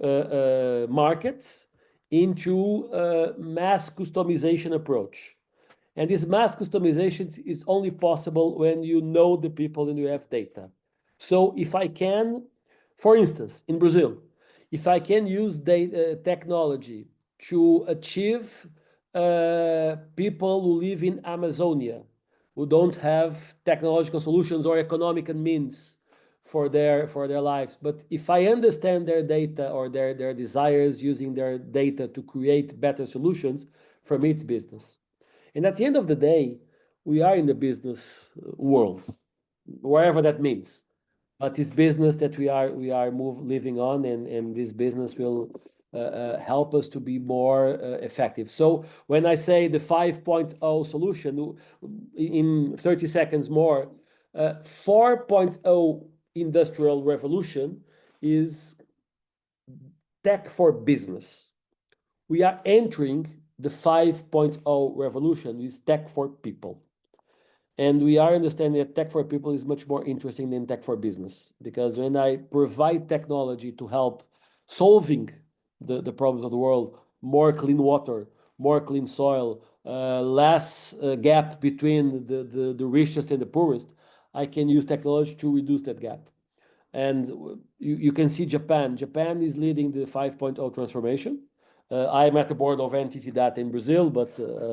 markets into a mass customization approach. And this mass customization is only possible when you know the people and you have data. So if I can, for instance, in Brazil, if I can use data technology to achieve people who live in Amazonia, who don't have technological solutions or economic means for their lives. But if I understand their data or their desires, using their data to create better solutions, for me it's business. And at the end of the day, we are in the business world. wherever that means. But it's business that we are living on, and this business will help us to be more effective. So when I say the 5.0 solution, in 30 seconds more, 4.0 industrial revolution is tech for business. We are entering the 5.0 revolution with tech for people. And we are understanding that tech for people is much more interesting than tech for business, because when I provide technology to help solving the problems of the world, more clean water, more clean soil, less gap between the richest and the poorest, I can use technology to reduce that gap. And you can see Japan. Japan is leading the 5.0 transformation. I'm at the board of NTT Data in Brazil, but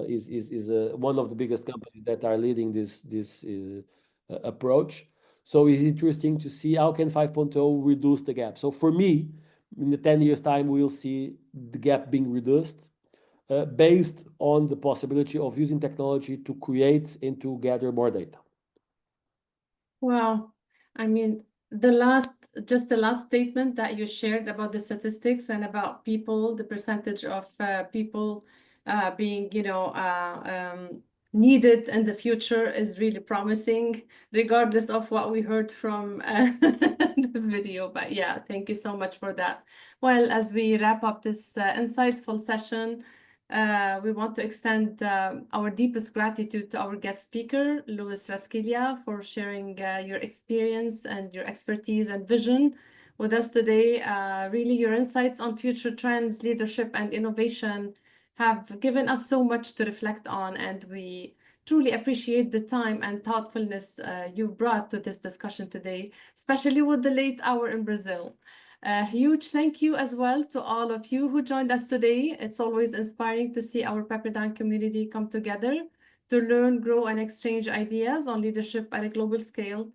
is one of the biggest companies that are leading this approach. So it's interesting to see how can 5.0 reduce the gap. So for me, in the 10 years time, we'll see the gap being reduced based on the possibility of using technology to create and to gather more data. Wow. I mean, just the last statement that you shared about the statistics and about people, the percentage of people being, needed in the future is really promising, regardless of what we heard from the video. But yeah, thank you so much for that. Well, as we wrap up this insightful session, we want to extend our deepest gratitude to our guest speaker, Louis Rasquilha, for sharing your experience and your expertise and vision with us today. Really, your insights on future trends, leadership, and innovation have given us so much to reflect on, and we truly appreciate the time and thoughtfulness you brought to this discussion today, especially with the late hour in Brazil. A huge thank you as well to all of you who joined us today. It's always inspiring to see our Pepperdine community come together to learn, grow, and exchange ideas on leadership at a global scale.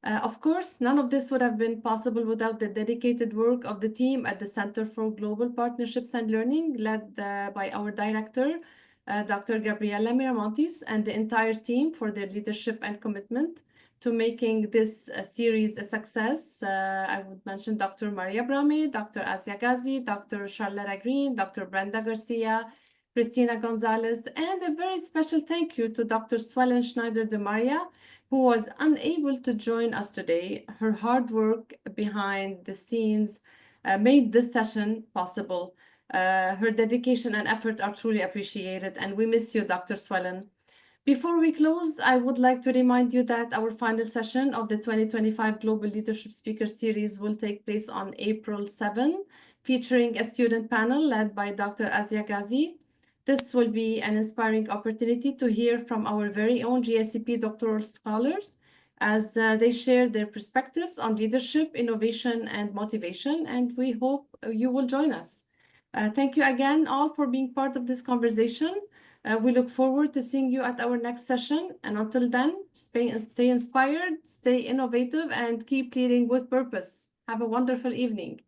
Of course, none of this would have been possible without the dedicated work of the team at the Center for Global Partnerships and Learning, led by our director, Dr. Gabriela Miramontes, and the entire team for their leadership and commitment to making this series a success. I would mention Dr. Maria Brahmi, Dr. Asia Ghazi, Dr. Charlotta Green, Dr. Brenda Garcia, Cristina Gonzalez, and a very special thank you to Dr. Swellen Schneider de Maria, who was unable to join us today. Her hard work behind the scenes made this session possible. Her dedication and effort are truly appreciated, and we miss you, Dr. Swellen. Before we close, I would like to remind you that our final session of the 2025 Global Leadership Speaker Series will take place on April 7, featuring a student panel led by Dr. Asia Ghazi. This will be an inspiring opportunity to hear from our very own GSCP doctoral scholars as they share their perspectives on leadership, innovation, and motivation, and we hope you will join us. Thank you again all for being part of this conversation. We look forward to seeing you at our next session. And until then, stay inspired, stay innovative, and keep leading with purpose. Have a wonderful evening.